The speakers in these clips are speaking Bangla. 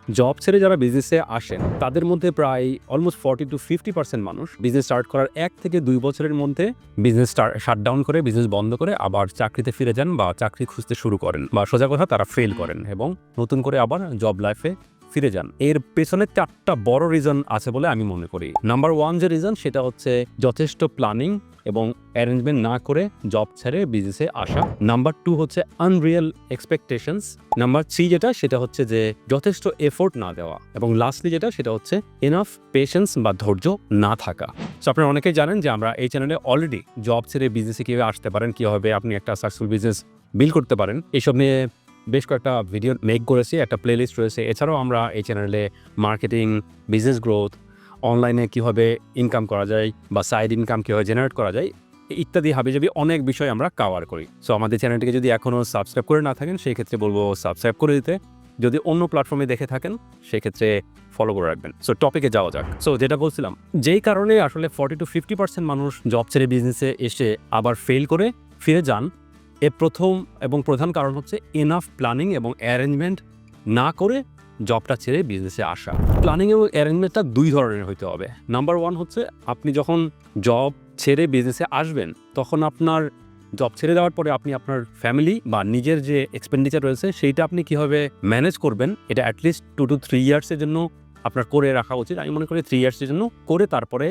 জব ছেড়ে যারা বিজনেসে আসেন তাদের মধ্যে প্রায় অলমোস্ট 40-50% মানুষ বিজনেস স্টার্ট করার 1 থেকে 2 বছরের মধ্যে বিজনেস শাটডাউন করে, বিজনেস বন্ধ করে আবার চাকরিতে ফিরে যান বা চাকরি খুঁজতে শুরু করেন, বা সোজা কথা তারা ফেল করেন এবং নতুন করে আবার জব লাইফে ফিরে যান। এর পেছনে 4টা বড় রিজন আছে বলে আমি মনে করি। নাম্বার 1 যে রিজন সেটা হচ্ছে যথেষ্ট প্ল্যানিং এবং অ্যারেঞ্জমেন্ট না করে জব ছেড়ে বিজনেসে আসা। নাম্বার 2 হচ্ছে আনরিয়েল এক্সপেকটেশনস। নাম্বার 3 যেটা সেটা হচ্ছে যে যথেষ্ট এফোর্ট না দেওয়া। এবং লাস্টলি যেটা সেটা হচ্ছে এনাফ পেশেন্স বা ধৈর্য না থাকা। সো আপনারা অনেকেই জানেন যে আমরা এই চ্যানেলে অলরেডি জব ছেড়ে বিজনেসে কীভাবে আসতে পারেন, কীভাবে আপনি একটা সাকসেসফুল বিজনেস বিল্ড করতে পারেন, এইসব নিয়ে বেশ কয়েকটা ভিডিও মেক করেছি, একটা প্লেলিস্ট রয়েছে। এছাড়াও আমরা এই চ্যানেলে মার্কেটিং, বিজনেস গ্রোথ, অনলাইনে কীভাবে ইনকাম করা যায় বা সাইড ইনকাম কীভাবে জেনারেট করা যায় ইত্যাদি হাবিজাবি অনেক বিষয় আমরা কভার করি। সো আমাদের চ্যানেলটিকে যদি এখনও সাবস্ক্রাইব করে না থাকেন সেই ক্ষেত্রে বলবো সাবস্ক্রাইব করে দিতে। যদি অন্য প্ল্যাটফর্মে দেখে থাকেন সেক্ষেত্রে ফলো করে রাখবেন। সো টপিকে যাওয়া যাক। সো যেটা বলছিলাম, যেই কারণে আসলে 40-50% মানুষ জব ছেড়ে বিজনেসে এসে আবার ফেল করে ফিরে যান, এর প্রথম এবং প্রধান কারণ হচ্ছে এনাফ প্ল্যানিং এবং অ্যারেঞ্জমেন্ট না করে জবটা ছেড়ে বিজনেসে আসা। প্ল্যানিং এবং অ্যারেঞ্জমেন্টটা 2 ধরনের হতে হবে। নাম্বার 1 হচ্ছে আপনি যখন জব ছেড়ে বিজনেসে আসবেন তখন আপনার জব ছেড়ে দেওয়ার পরে আপনি আপনার ফ্যামিলি বা নিজের যে এক্সপেন্ডিচার রয়েছে সেইটা আপনি কীভাবে ম্যানেজ করবেন, এটা অ্যাটলিস্ট 2 to 3 ইয়ার্সের জন্য আপনার করে রাখা উচিত। আমি মনে করি 3 ইয়ার্সের জন্য করে তারপরে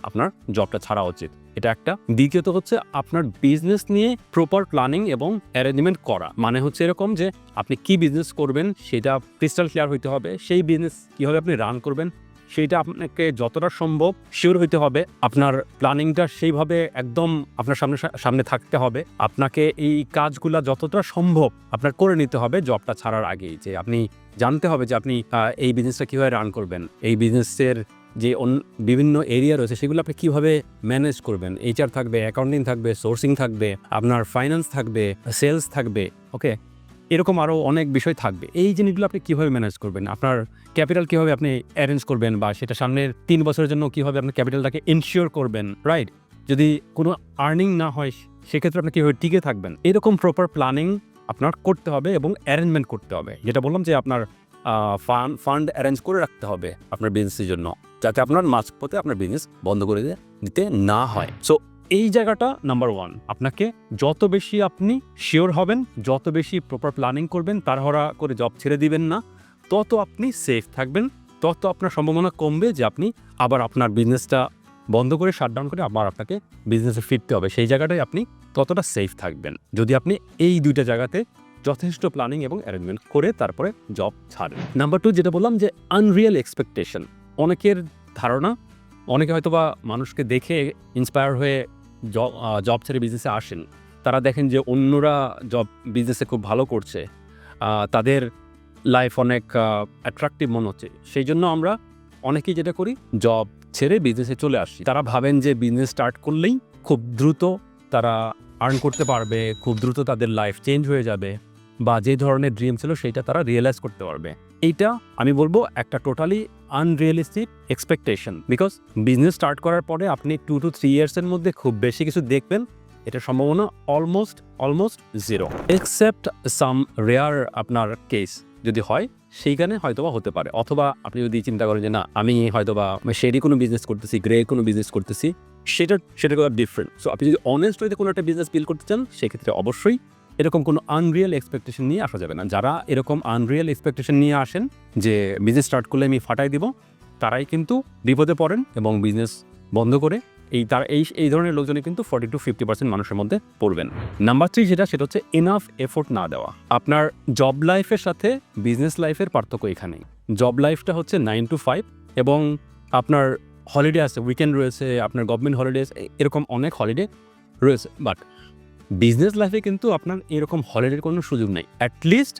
আপনার জবটা ছাড়া উচিত, এটা একটা। দ্বিতীয়ত হচ্ছে আপনার বিজনেস নিয়ে প্রপার প্ল্যানিং এবং অ্যারেঞ্জমেন্ট করা। মানে হচ্ছে এরকম যে আপনি কি বিজনেস করবেন সেটা ক্রিস্টাল ক্লিয়ার হইতে হবে, সেই বিজনেস কীভাবে আপনি রান করবেন সেইটা আপনাকে যতটা সম্ভব শিওর হইতে হবে। আপনার প্ল্যানিংটা সেইভাবে একদম আপনার সামনে থাকতে হবে। আপনাকে এই কাজগুলা যতটা সম্ভব আপনার করে নিতে হবে জবটা ছাড়ার আগেই। যে আপনি জানতে হবে যে আপনি এই বিজনেসটা কীভাবে রান করবেন, এই বিজনেসের যে বিভিন্ন এরিয়া রয়েছে সেগুলো আপনি কীভাবে ম্যানেজ করবেন। HR থাকবে, অ্যাকাউন্টিং থাকবে, সোর্সিং থাকবে, আপনার ফাইন্যান্স থাকবে, সেলস থাকবে, ওকে, এরকম আরও অনেক বিষয় থাকবে। এই জিনিসগুলো আপনি কীভাবে ম্যানেজ করবেন, আপনার ক্যাপিটাল কীভাবে আপনি অ্যারেঞ্জ করবেন, বা সেটা সামনের 3 বছরের জন্য কীভাবে আপনি ক্যাপিটালটাকে ইনশিওর করবেন, রাইট? যদি কোনো আর্নিং না হয় সেক্ষেত্রে আপনি কীভাবে টিকে থাকবেন, এরকম প্রপার প্ল্যানিং আপনার করতে হবে এবং অ্যারেঞ্জমেন্ট করতে হবে। যেটা বললাম যে আপনার ফান্ড অ্যারেঞ্জ করে রাখতে হবে আপনার বিজনেসের জন্য, যাতে আপনার মাঝপথে আপনার বিজনেস বন্ধ করে দিতে না হয়। সো এই জায়গাটা নাম্বার 1। আপনাকে যত বেশি আপনি শিওর হবেন, যত বেশি প্রপার প্ল্যানিং করবেন, তাড়াহুড়া করে জব ছেড়ে দিবেন না, তত আপনি সেফ থাকবেন, তত আপনার সম্ভাবনা কমবে যে আপনি আবার আপনার বিজনেসটা বন্ধ করে শাটডাউন করে আবার আপনাকে বিজনেসে ফিরতে হবে। সেই জায়গাটায় আপনি ততটা সেফ থাকবেন যদি আপনি এই 2টা জায়গাতে যথেষ্ট প্ল্যানিং এবং অ্যারেঞ্জমেন্ট করে তারপরে জব ছাড়েন। নাম্বার 2 যেটা বললাম যে আনরিয়েল এক্সপেকটেশন। অনেকের ধারণা, অনেকে হয়তো বা মানুষকে দেখে ইন্সপায়ার হয়ে জব ছেড়ে বিজনেসে আসেন। তারা দেখেন যে অন্যরা জব বিজনেসে খুব ভালো করছে, তাদের লাইফ অনেক অ্যাট্রাকটিভ মনে হচ্ছে, সেই জন্য আমরা অনেকেই যেটা করি জব ছেড়ে বিজনেসে চলে আসি। তারা ভাবেন যে বিজনেস স্টার্ট করলেই খুব দ্রুত তারা আর্ন করতে পারবে, খুব দ্রুত তাদের লাইফ চেঞ্জ হয়ে যাবে, বা যে ধরনের ড্রিম ছিল সেইটা তারা রিয়েলাইজ করতে পারবে। এইটা আমি বলবো একটা totally unrealistic expectation. Because business start করার পরে আপনি 2 to 3 ইয়ার্সের মধ্যে খুব বেশি কিছু দেখবেন, এটা সম্ভাবনা অলমোস্ট জিরো, এক্সেপ্ট সাম রেয়ার আপনার কেস যদি হয় সেইখানে হয়তোবা হতে পারে। অথবা আপনি যদি চিন্তা করেন যে না, আমি হয়তোবা শেডি কোনো বিজনেস করতেছি, গ্রে কোনো বিজনেস করতেছি, সেটা কথা ডিফারেন্ট। সো আপনি যদি অনেস্ট হইতে কোনো একটা বিজনেস বিল্ড করতে চান সেক্ষেত্রে অবশ্যই এরকম কোনো আনরিয়েল এক্সপেকটেশন নিয়ে আসা যাবে না। যারা এরকম আনরিয়েল এক্সপেকটেশন নিয়ে আসেন যে বিজনেস স্টার্ট করলে আমি ফাটাই দিব, তারাই কিন্তু বিপদে পড়েন এবং বিজনেস বন্ধ করে এই ধরনের লোকজনই কিন্তু 40-50% মানুষের মধ্যে পড়বেন। নাম্বার 3 সেটা হচ্ছে এনাফ এফোর্ট না দেওয়া। আপনার জব লাইফের সাথে বিজনেস লাইফের পার্থক্য এখানেই। জব লাইফটা হচ্ছে 9 to 5 এবং আপনার হলিডে আছে, উইকেন্ড রয়েছে, আপনার গভর্নমেন্ট হলিডেজ, এরকম অনেক হলিডে রয়েছে। বাট বিজনেস লাইফে কিন্তু আপনার এরকম হলিডের কোনো সুযোগ নেই। অ্যাটলিস্ট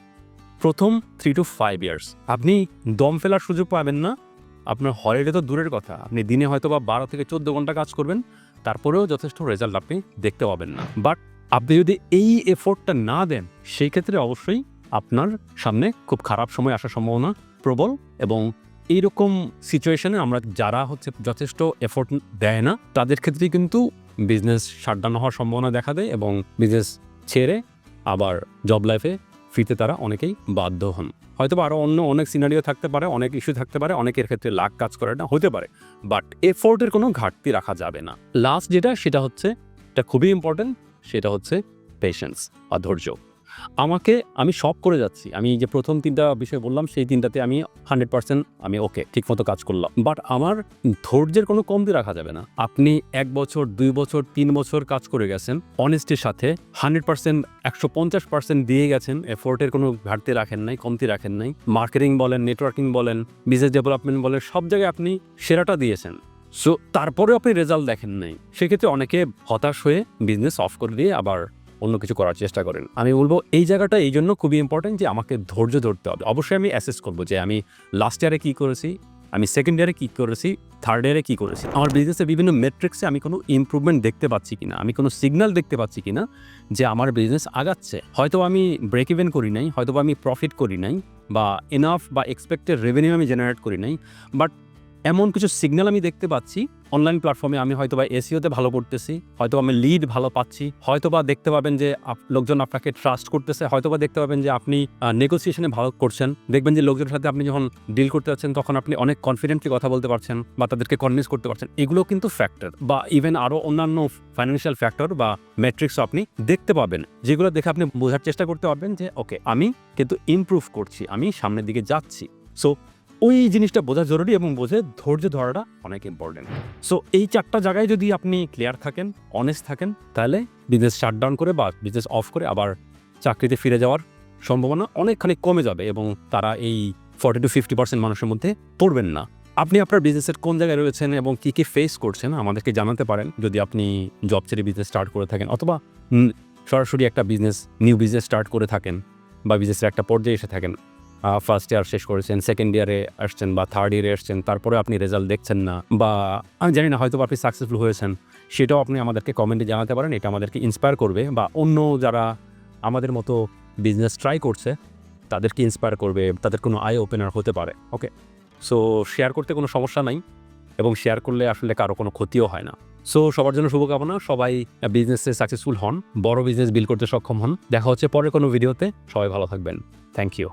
প্রথম 3 to 5 ইয়ার্স আপনি দম ফেলার সুযোগ পাবেন না। আপনার হলিডে তো দূরের কথা, আপনি দিনে হয়তো বা 12 থেকে 14 ঘন্টা কাজ করবেন, তারপরেও যথেষ্ট রেজাল্ট আপনি দেখতে পাবেন না। বাট আপনি যদি এই এফোর্টটা না দেন সেই ক্ষেত্রে অবশ্যই আপনার সামনে খুব খারাপ সময় আসার সম্ভাবনা প্রবল। এবং এইরকম সিচুয়েশনে আমরা যারা হচ্ছে যথেষ্ট এফোর্ট দেয় না তাদের ক্ষেত্রেই কিন্তু বিজনেস শাটডাউন হওয়ার সম্ভাবনা দেখা দেয় এবং বিজনেস ছেড়ে আবার জব লাইফে ফিরতে তারা অনেকেই বাধ্য হন। হয়তো আরও অন্য অনেক সিনারিও থাকতে পারে, অনেক ইস্যু থাকতে পারে, অনেকের ক্ষেত্রে লাক কাজ করে না, হতে পারে, বাট এফোর্টের কোনো ঘাটতি রাখা যাবে না। লাস্ট যেটা সেটা হচ্ছে, এটা খুবই ইম্পর্টেন্ট, সেটা হচ্ছে পেশেন্স বা ধৈর্য। আমি সব করে যাচ্ছি, আমি যে প্রথম 3টা বিষয় বললাম সেই 3টাতে আমি 100% আমি ওকে ঠিকমতো কাজ করলাম, বাট আমার ধৈর্যের কোনো কমতি রাখা যাবে না। আপনি 1 বছর 2 বছর 3 বছর কাজ করে গেছেন অনেস্টির সাথে 100% 150% দিয়ে গেছেন, এফোর্টের কোনো ঘাটতি রাখেন নাই, কমতি রাখেন নাই। মার্কেটিং বলেন, নেটওয়ার্কিং বলেন, বিজনেস ডেভেলপমেন্ট বলেন, সব জায়গায় আপনি সেরাটা দিয়েছেন। সো তারপরেও আপনি রেজাল্ট দেখেন নাই, সেক্ষেত্রে অনেকে হতাশ হয়ে বিজনেস অফ করে দিয়ে আবার অন্য কিছু করার চেষ্টা করেন। আমি বলবো এই জায়গাটা এই জন্য খুবই ইম্পর্টেন্ট যে আমাকে ধৈর্য ধরতে হবে। অবশ্যই আমি অ্যাসেস করবো যে আমি লাস্ট ইয়ারে কী করেছি, আমি সেকেন্ড ইয়ারে কী করেছি, থার্ড ইয়ারে কী করেছি, আমার বিজনেসের বিভিন্ন মেট্রিক্সে আমি কোনো ইমপ্রুভমেন্ট দেখতে পাচ্ছি কিনা, আমি কোনো সিগন্যাল দেখতে পাচ্ছি কিনা যে আমার বিজনেস আগাচ্ছে। হয়তো আমি ব্রেক ইভেন করি নাই, হয়তো আমি প্রফিট করি নাই, বা এনাফ বা এক্সপেক্টেড রেভিনিউ আমি জেনারেট করি নাই, বাট এমন কিছু সিগন্যাল আমি দেখতে পাচ্ছি অনলাইন প্ল্যাটফর্মে। আমি হয়তো বা এসইওতে ভালো করতেছি, হয়তো আমি লিড ভালো পাচ্ছি, হয়তো বা দেখতে পাবেন যে লোকজন আপনাকে ট্রাস্ট করতেছে, হয়তো বা দেখতে পাবেন যে আপনি নেগোসিয়েশনে ভালো করছেন। দেখবেন যে লোকজনের সাথে আপনি যখন ডিল করতে যাচ্ছেন তখন আপনি অনেক কনফিডেন্টলি কথা বলতে পারছেন বা তাদেরকে কনভিন্স করতে পারছেন। এগুলো কিন্তু ফ্যাক্টর, বা ইভেন আরও অন্যান্য ফাইন্যান্সিয়াল ফ্যাক্টর বা ম্যাট্রিক্সও আপনি দেখতে পাবেন, যেগুলো দেখে আপনি বোঝার চেষ্টা করতে পারবেন যে ওকে, আমি কিন্তু ইমপ্রুভ করছি, আমি সামনের দিকে যাচ্ছি। সো ওই জিনিসটা বোঝা জরুরি, এবং বোঝে ধৈর্য ধরাটা অনেক ইম্পর্টেন্ট। সো এই 4টা জায়গায় যদি আপনি ক্লিয়ার থাকেন, অনেস্ট থাকেন, তাহলে বিজনেস শাটডাউন করে বা বিজনেস অফ করে আবার চাকরিতে ফিরে যাওয়ার সম্ভাবনা অনেকখানি কমে যাবে, এবং তারা এই 40 to 50% মানুষের মধ্যে পড়বেন না। আপনি আপনার বিজনেসের কোন জায়গায় রয়েছেন এবং কী কী ফেস করছেন আমাদেরকে জানাতে পারেন, যদি আপনি জব ছেড়ে বিজনেস স্টার্ট করে থাকেন, অথবা সরাসরি একটা নিউ বিজনেস স্টার্ট করে থাকেন, বা বিজনেসের একটা পর্যায়ে এসে থাকেন, ফার্স্ট ইয়ার শেষ করেছেন, সেকেন্ড ইয়ারে আসছেন বা থার্ড ইয়ারে আসছেন, তারপরে আপনি রেজাল্ট দেখছেন না, বা আমি জানি না হয়তো আপনি সাকসেসফুল হয়েছেন, সেটাও আপনি আমাদেরকে কমেন্টে জানাতে পারেন। এটা আমাদেরকে ইন্সপায়ার করবে, বা অন্য যারা আমাদের মতো বিজনেস ট্রাই করছে তাদেরকে ইন্সপায়ার করবে, তাদের কোনো আই ওপেনার হতে পারে। ওকে, সো শেয়ার করতে কোনো সমস্যা নাই, এবং শেয়ার করলে আসলে কারো কোনো ক্ষতিও হয় না। সো সবার জন্য শুভকামনা, সবাই বিজনেসে সাকসেসফুল হন, বড় বিজনেস বিল্ড করতে সক্ষম হন। দেখা হচ্ছে পরের কোনো ভিডিওতে, সবাই ভালো থাকবেন। Thank you.